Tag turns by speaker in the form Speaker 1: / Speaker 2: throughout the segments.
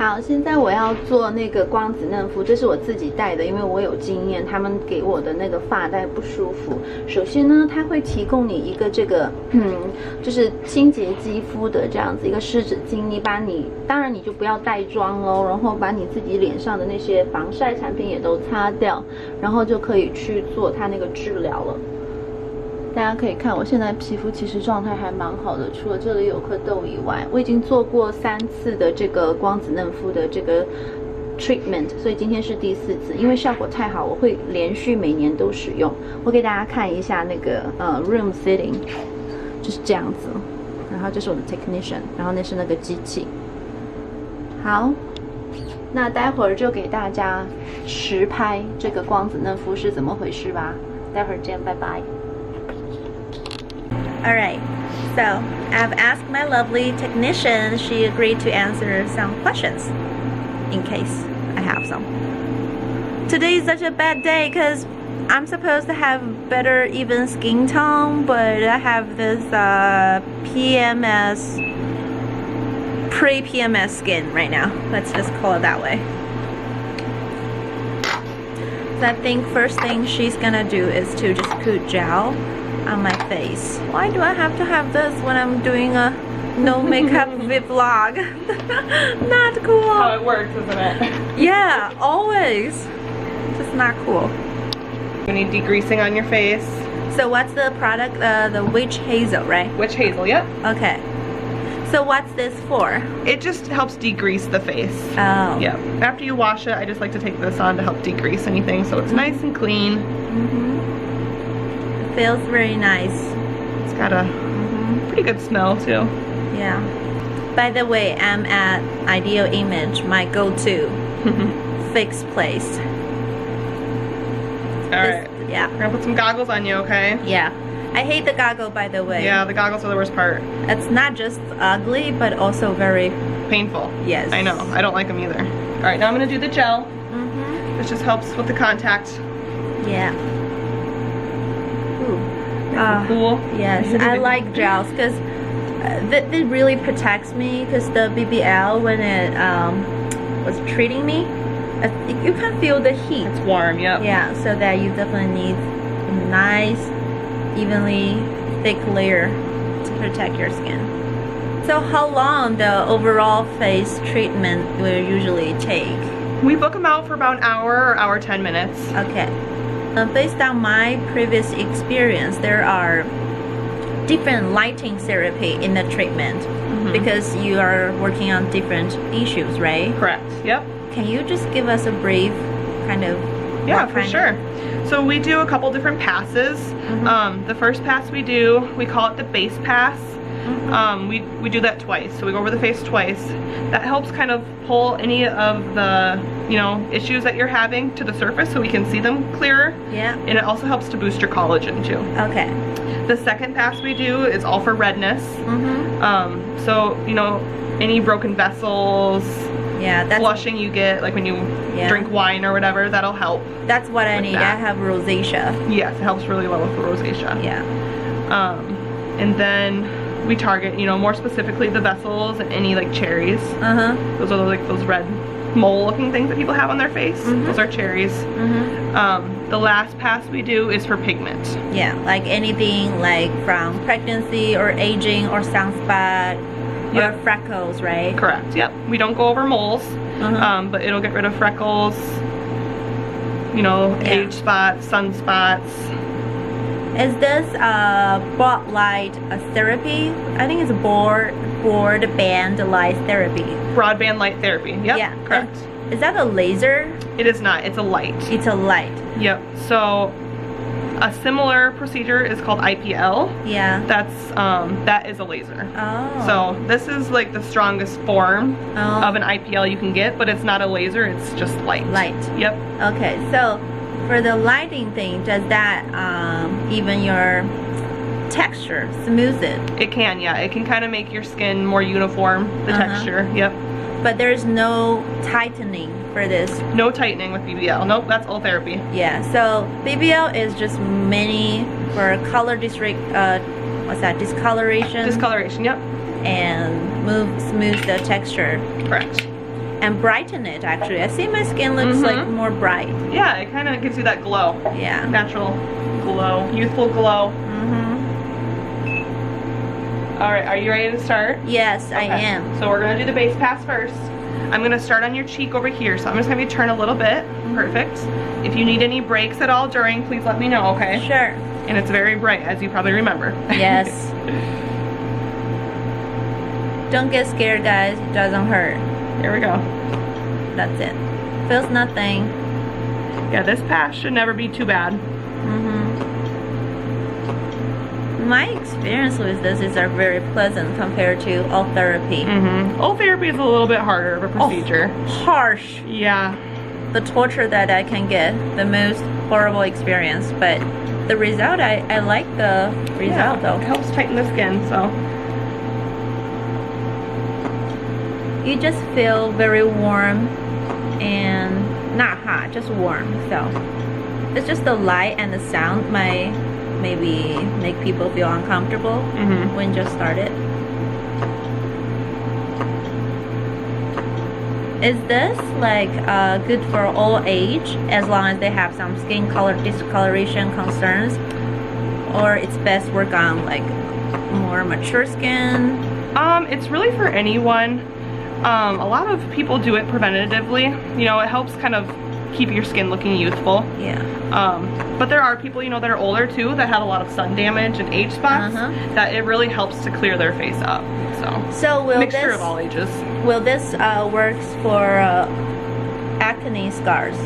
Speaker 1: 好，现在我要做那个光子嫩肤，这是我自己戴的，因为我有经验，他们给我的那个发带不舒服。首先呢，它会提供你一个这个，就是清洁肌肤的这样子一个湿纸巾，当然你就不要带妆喽，然后把你自己脸上的那些防晒产品也都擦掉，然后就可以去做它那个治疗了。大家可以看，我现在皮肤其实状态还蛮好的，除了这里有颗痘以外，我已经做过3次的这个光子嫩肤的这个 treatment， 所以今天是第4次，因为效果太好，我会连续每年都使用。我给大家看一下那个room setting， 就是这样子，然后这是我的 technician， 然后那是那个机器。好，那待会儿就给大家实拍这个光子嫩肤是怎么回事吧。待会儿见，拜拜。Alright, so I've asked my lovely technician, she agreed to answer some questions, in case I have some. Today is such a bad day because I'm supposed to have better even skin tone, but I have this PMS, pre-PMS skin right now. Let's just call it that way. So I think first thing she's gonna do is to just put gel on my face. Why do I have to have this when I'm doing a no makeup vlog? Not cool.
Speaker 2: That's how it works, isn't it?
Speaker 1: Yeah, always. Just not cool.
Speaker 2: You need degreasing on your face.
Speaker 1: So what's the product? The witch hazel, right?
Speaker 2: Witch hazel, yep.
Speaker 1: Okay. So what's this for?
Speaker 2: It just helps degrease the face.
Speaker 1: Oh.
Speaker 2: Yep. After you wash it, I just like to take this on to help degrease anything so it's nice and clean.
Speaker 1: Feels very nice.
Speaker 2: It's got a pretty good smell too.
Speaker 1: Yeah. By the way, I'm at Ideal Image, my go-to fixed place.
Speaker 2: Alright.
Speaker 1: Yeah.
Speaker 2: We're gonna put some goggles on you, okay?
Speaker 1: Yeah. I hate the goggle, by the way.
Speaker 2: Yeah, the goggles are the worst part.
Speaker 1: It's not just ugly, but also very
Speaker 2: painful.
Speaker 1: Yes.
Speaker 2: I know. I don't like them either. Alright, now I'm gonna do the gel. This just helps with the contact.
Speaker 1: Yeah.
Speaker 2: Cool.
Speaker 1: Yes, I like gels because that really protects me. Because the BBL, when it was treating me, you can feel the heat.
Speaker 2: It's warm, yep.
Speaker 1: Yeah, so that you definitely need a nice, evenly thick layer to protect your skin. So how long the overall face treatment will usually take?
Speaker 2: We book them out for about an hour or hour 10 minutes.
Speaker 1: Okay. Based on my previous experience, there are different lighting therapy in the treatment because you are working on different issues, right?
Speaker 2: Correct, yep.
Speaker 1: Can you just give us a brief kind of...
Speaker 2: Yeah, for sure. So we do a couple different passes. The first pass we do, we call it the base pass. We do that twice, so we go over the face twice. That helps kind of pull any of the, issues that you're having to the surface so we can see them clearer.
Speaker 1: Yeah.
Speaker 2: And it also helps to boost your collagen too.
Speaker 1: Okay.
Speaker 2: The second pass we do is all for redness. So, any broken vessels,
Speaker 1: that's
Speaker 2: flushing you get, like when you drink wine or whatever, that'll help.
Speaker 1: That's what I need.
Speaker 2: That.
Speaker 1: I have rosacea.
Speaker 2: Yes, it helps really well with the rosacea.
Speaker 1: Yeah.
Speaker 2: And then we target, more specifically the vessels and any like cherries. Those are like those red mole looking things that people have on their face. Those are cherries. The last pass we do is for pigment. Yeah,
Speaker 1: like anything like from pregnancy or aging or sunspot or freckles, right?
Speaker 2: Correct, yep. We don't go over moles, but it'll get rid of freckles, age spots, sunspots.
Speaker 1: Is this broad light therapy? I think it's broadband light therapy.
Speaker 2: Broadband light therapy, yep,
Speaker 1: yeah.
Speaker 2: Correct.
Speaker 1: Is that a laser?
Speaker 2: It is not, it's a light.
Speaker 1: It's a light.
Speaker 2: Yep, so a similar procedure is called IPL.
Speaker 1: Yeah.
Speaker 2: That is a laser.
Speaker 1: Oh.
Speaker 2: So this is like the strongest form of an IPL you can get, but it's not a laser, it's just light.
Speaker 1: Light.
Speaker 2: Yep.
Speaker 1: Okay, so for the lighting thing, does that even your texture smooth it?
Speaker 2: It can, yeah. It can kind of make your skin more uniform, the texture, yep.
Speaker 1: But there's no tightening for this?
Speaker 2: No tightening with BBL. Nope, that's all therapy.
Speaker 1: Yeah, so BBL is just mainly for color discoloration?
Speaker 2: Discoloration, yep.
Speaker 1: And smooth the texture.
Speaker 2: Correct.
Speaker 3: and brighten it. Actually, I see my skin looks like more bright.
Speaker 2: Yeah, it kind of gives you that glow.
Speaker 3: Yeah,
Speaker 2: natural glow, youthful glow. All right, are you ready to start?
Speaker 3: Yes, I am.
Speaker 2: So we're gonna do the base pass first. I'm gonna start on your cheek over here. So I'm just gonna have you turn a little bit. Perfect. If you need any breaks at all during, please let me know, okay?
Speaker 3: Sure.
Speaker 2: And it's very bright, as you probably remember.
Speaker 3: Yes. Don't get scared, guys. It doesn't hurt.
Speaker 2: Here we go.
Speaker 3: That's it. Feels nothing.
Speaker 2: Yeah, this pass should never be too bad.
Speaker 3: My experience with this is very pleasant compared to all therapy.
Speaker 2: All therapy is a little bit harder of a procedure.
Speaker 3: Harsh.
Speaker 2: Yeah.
Speaker 3: The torture that I can get, the most horrible experience, but the result, I like the result though.
Speaker 2: It helps tighten the skin, so.
Speaker 3: You just feel very warm and not hot, just warm. So it's just the light and the sound might maybe make people feel uncomfortable when just started. Is this like good for all age as long as they have some skin color discoloration concerns, or it's best work on like more mature skin?
Speaker 2: It's really for anyone. A lot of people do it preventatively. You know, it helps kind of keep your skin looking youthful.
Speaker 3: Yeah.
Speaker 2: But there are people, you know, that are older too that have a lot of sun damage and age spots that it really helps to clear their face up. So
Speaker 3: will
Speaker 2: mixture
Speaker 3: this,
Speaker 2: of all ages.
Speaker 3: Will this works for acne scars?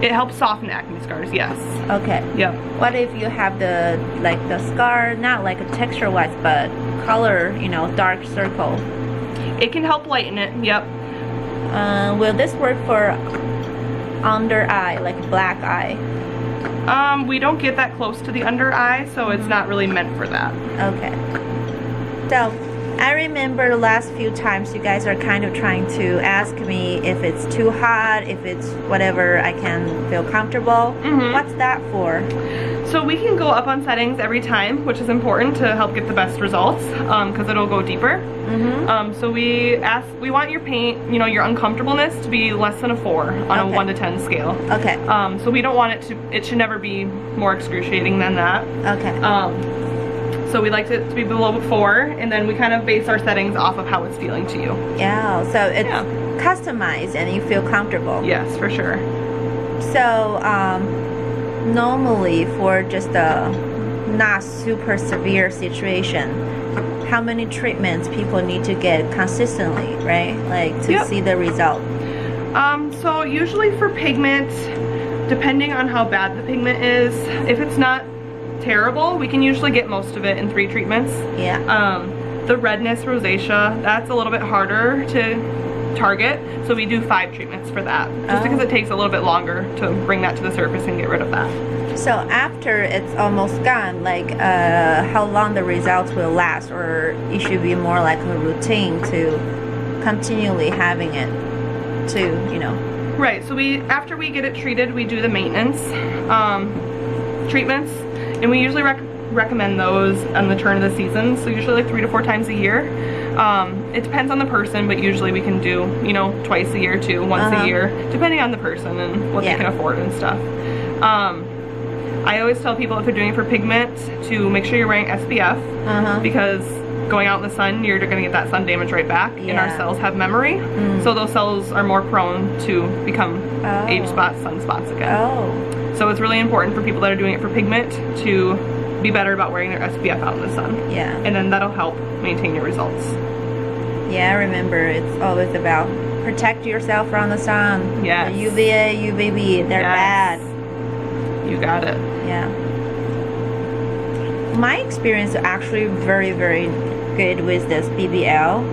Speaker 2: It helps soften acne scars, yes.
Speaker 3: Okay.
Speaker 2: Yep.
Speaker 3: What if you have the scar, not like a texture wise, but color, you know, dark circle?
Speaker 2: It can help lighten it, yep.
Speaker 3: Will this work for under eye, like black eye?
Speaker 2: We don't get that close to the under eye, so it's not really meant for that.
Speaker 3: Okay. So I remember the last few times you guys are kind of trying to ask me if it's too hot, if it's whatever I can feel comfortable. What's that for?
Speaker 2: So we can go up on settings every time, which is important to help get the best results, because it'll go deeper. So we want your paint, you know, your uncomfortableness to be less than a 4 on a 1 to 10 scale.
Speaker 3: Okay.
Speaker 2: So we don't want it should never be more excruciating than that.
Speaker 3: Okay.
Speaker 2: So we like it to be below 4, and then we kind of base our settings off of how it's feeling to you.
Speaker 3: Yeah, so it's customized and you feel comfortable.
Speaker 2: Yes, for sure.
Speaker 3: So normally for just a not super severe situation, how many treatments people need to get consistently, right? Like to see the result.
Speaker 2: So usually for pigment, depending on how bad the pigment is, if it's not terrible, we can usually get most of it in 3 treatments.
Speaker 3: Yeah.
Speaker 2: The redness, rosacea, that's a little bit harder to target, so we do 5 treatments for that, just because it takes a little bit longer to bring that to the surface and get rid of that.
Speaker 3: So after it's almost gone, like how long the results will last, or it should be more like a routine to continually having it to, you know.
Speaker 2: Right, so after we get it treated, we do the maintenance treatments, and we usually recommend those on the turn of the season, so usually like 3 to 4 times a year. It depends on the person, but usually we can do, you know, twice a year too, once a year, depending on the person and what they can afford and stuff. I always tell people if they're doing it for pigment to make sure you're wearing SPF, because going out in the sun, you're going to get that sun damage right back, and our cells have memory, so those cells are more prone to become age spots, sunspots again. So it's really important for people that are doing it for pigment to be better about wearing their SPF out in the sun. Yeah. And then that'll help maintain your results.
Speaker 3: Yeah, I remember it's always about protect yourself from the sun.
Speaker 2: Yes.
Speaker 3: The UVA, UVB, they're bad.
Speaker 2: You got it.
Speaker 3: Yeah. My experience is actually very, very good with this BBL.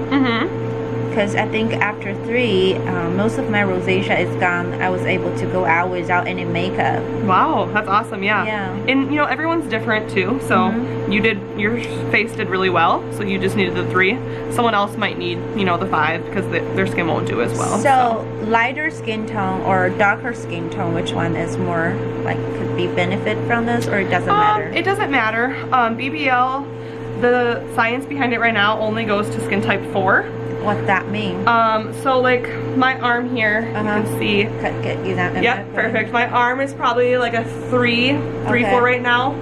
Speaker 3: Because I think after 3, most of my rosacea is gone. I was able to go out without any makeup.
Speaker 2: Wow, that's awesome. Yeah. And you know, everyone's different too. So your face did really well. So you just needed the 3. Someone else might need, you know, the 5 because their skin won't do as well.
Speaker 3: So lighter skin tone or darker skin tone, which one is more like could be benefit from this, or it doesn't matter?
Speaker 2: It doesn't matter. BBL, the science behind it right now only goes to skin type 4.
Speaker 3: What that mean?
Speaker 2: So like my arm here, you can see.
Speaker 3: Get you that.
Speaker 2: Yep, perfect. My arm is probably like a 3, 4 right now.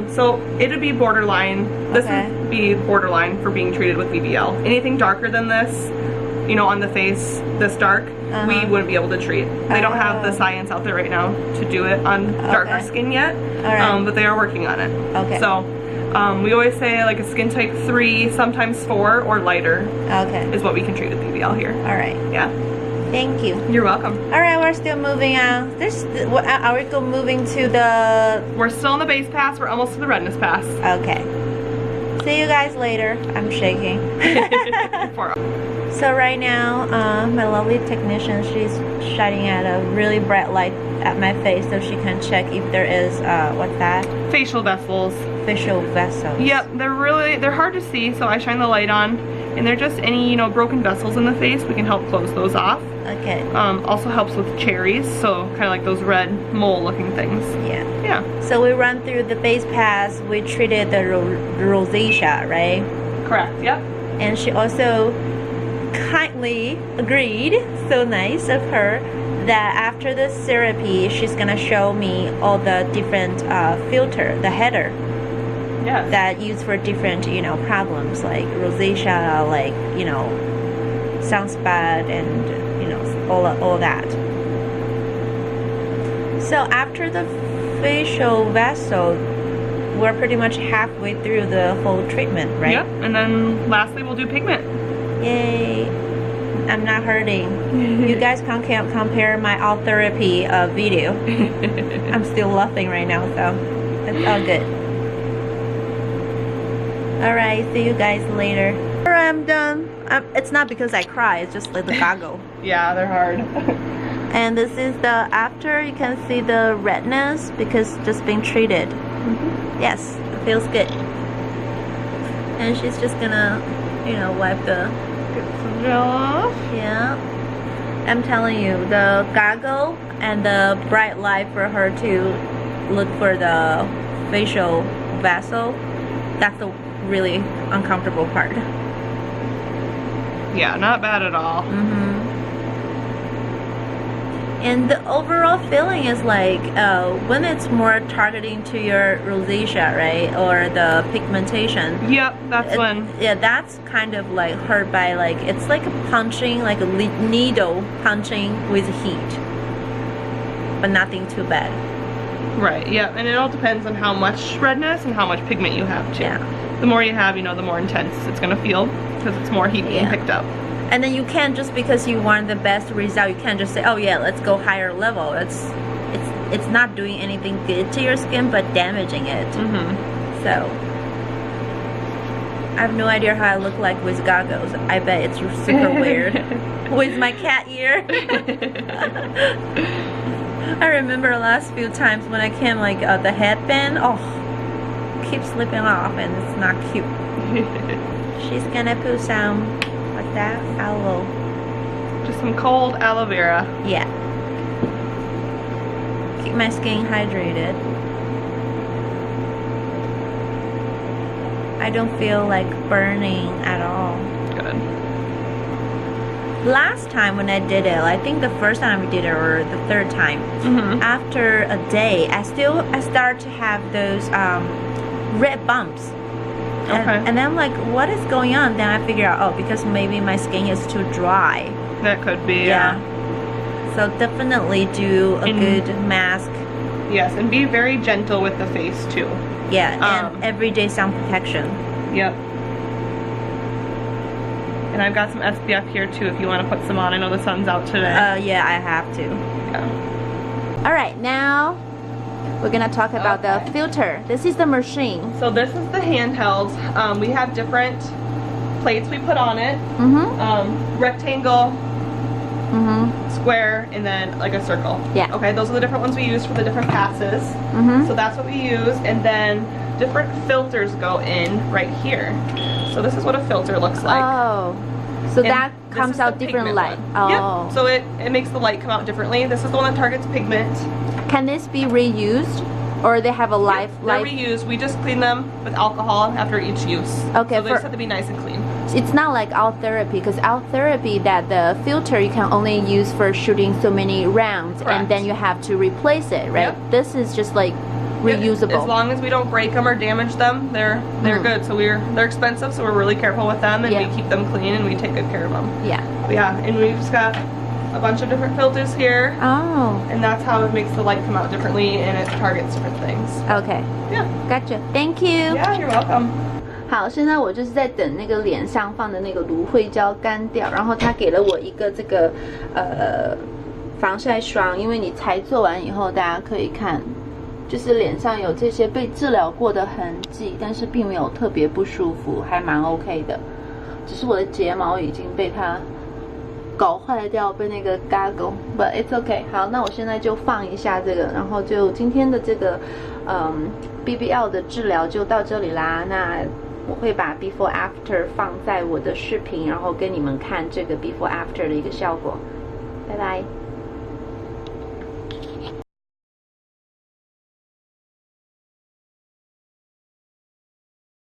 Speaker 2: So it would be borderline. This would be borderline for being treated with BBL. Anything darker than this, you know, on the face, this dark, we wouldn't be able to treat. They don't have the science out there right now to do it on darker skin yet, but they are working on it. So we always say like a skin type 3, sometimes 4 or lighter is what we can treat with BBL here.
Speaker 3: Alright.
Speaker 2: Yeah.
Speaker 3: Thank you.
Speaker 2: You're welcome.
Speaker 3: Alright, we're still moving on. Are we moving to the...
Speaker 2: We're still on the base pass. We're almost to the redness pass.
Speaker 3: Okay. See you guys later. I'm shaking. So right now, my lovely technician, she's shining at a really bright light at my face so she can check if there is, what's that?
Speaker 2: Facial vessels.
Speaker 3: Facial vessels.
Speaker 2: Yep, they're hard to see, so I shine the light on. And they're just any, you know, broken vessels in the face. We can help close those off.
Speaker 3: Okay.
Speaker 2: Also helps with cherries, so kind of like those red mole-looking things.
Speaker 3: Yeah.
Speaker 2: Yeah.
Speaker 3: So we run through the base pass. We treated the rosacea, right?
Speaker 2: Correct. Yep.
Speaker 3: And she also kindly agreed, so nice of her, that after the therapy, she's gonna show me all the different filter, the header.
Speaker 2: Yes.
Speaker 3: That used for different, you know, problems like rosacea, like, you know, sunspot and, you know, all that. So after the facial vessel, we're pretty much halfway through the whole treatment, right?
Speaker 2: Yep. And then lastly, we'll do pigment.
Speaker 3: Yay. I'm not hurting. You guys can't compare my all therapy video. I'm still laughing right now, so it's all good. Alright, see you guys later. Alright, I'm done. It's not because I cry, it's just like the goggle.
Speaker 2: Yeah, they're hard.
Speaker 3: And this is the after. You can see the redness because just being treated. Yes, it feels good. And she's just gonna, you know, wipe the
Speaker 2: Gel off.
Speaker 3: Yeah. I'm telling you, the goggle and the bright light for her to look for the facial vessel, that's the really uncomfortable part.
Speaker 2: Yeah, not bad at all.
Speaker 3: And the overall feeling is like when it's more targeting to your rosacea, right, or the pigmentation.
Speaker 2: Yep, that's when.
Speaker 3: Yeah, that's kind of like hurt by like, it's like a punching, like a needle punching with heat, but nothing too bad.
Speaker 2: Right. Yeah, and it all depends on how much redness and how much pigment you have too.
Speaker 3: Yeah.
Speaker 2: The more you have, you know, the more intense it's gonna feel because it's more heat being picked up.
Speaker 3: And then you can't, just because you want the best result, you can't just say, oh yeah, let's go higher level. It's not doing anything good to your skin, but damaging it. So I have no idea how I look like with goggles. I bet it's super weird with my cat ear. I remember last few times when I came, like the headband, keeps slipping off and it's not cute. She's gonna put some, what's that? Aloe.
Speaker 2: Just some cold aloe vera.
Speaker 3: Yeah. Keep my skin hydrated. I don't feel like burning at all.
Speaker 2: Good.
Speaker 3: Last time when I did it, I think the first time we did it or the third time, after a day, I started to have those red bumps. And then I'm like, what is going on? Then I figure out, because maybe my skin is too dry.
Speaker 2: That could be, yeah.
Speaker 3: So definitely do a good mask.
Speaker 2: Yes, and be very gentle with the face too.
Speaker 3: Yeah, and everyday sun protection.
Speaker 2: Yep. And I've got some SPF here too if you want to put some on. I know the sun's out today.
Speaker 3: Yeah, I have to.
Speaker 2: Yeah.
Speaker 3: Alright, now we're gonna talk about the filter. This is the machine.
Speaker 2: So this is the handheld. We have different plates we put on it. Rectangle, square, and then like a circle.
Speaker 3: Yeah.
Speaker 2: Okay, those are the different ones we use for the different passes. So that's what we use, and then different filters go in right here. So this is what a filter looks like.
Speaker 3: Oh, so
Speaker 2: And
Speaker 3: that comes out different light.
Speaker 2: One. Yep. So it makes the light come out differently. This is the one that targets pigment.
Speaker 3: Can this be reused, or they have a life?
Speaker 2: They're reused. We just clean them with alcohol after each use.
Speaker 3: Okay.
Speaker 2: So they just have to be nice and clean.
Speaker 1: it's not like out therapy, because out therapy that the filter you can only use for shooting so many rounds,
Speaker 2: Correct.
Speaker 1: and then you have to replace it, right?
Speaker 2: Yep.
Speaker 1: This is just like reusable.
Speaker 2: As long as we don't break them or damage them, they're good. So they're expensive, so we're really careful with them, and
Speaker 1: Yeah.
Speaker 2: we keep them clean and we take good care of them.
Speaker 1: Yeah.
Speaker 2: But yeah, and we've just got a bunch of different filters here,
Speaker 1: Oh.
Speaker 2: and that's how it makes the light come out differently, and it targets different things.
Speaker 1: Okay.
Speaker 2: Yeah.
Speaker 1: Gotcha. Thank you.
Speaker 2: Yeah, you're welcome.
Speaker 1: 好，现在我就是在等那个脸上放的那个芦荟胶干掉，然后他给了我一个这个防晒霜，因为你才做完以后，大家可以看，就是脸上有这些被治疗过的痕迹，但是并没有特别不舒服，还蛮 OK 的。只是我的睫毛已经被它搞坏掉，被那个 gaggle，but it's okay。好，那我现在就放一下这个，然后就今天的这个BBL 的治疗就到这里啦。那我会把 Before After 放在我的视频，然后跟你们看这个 Before After 的一个效果。拜拜。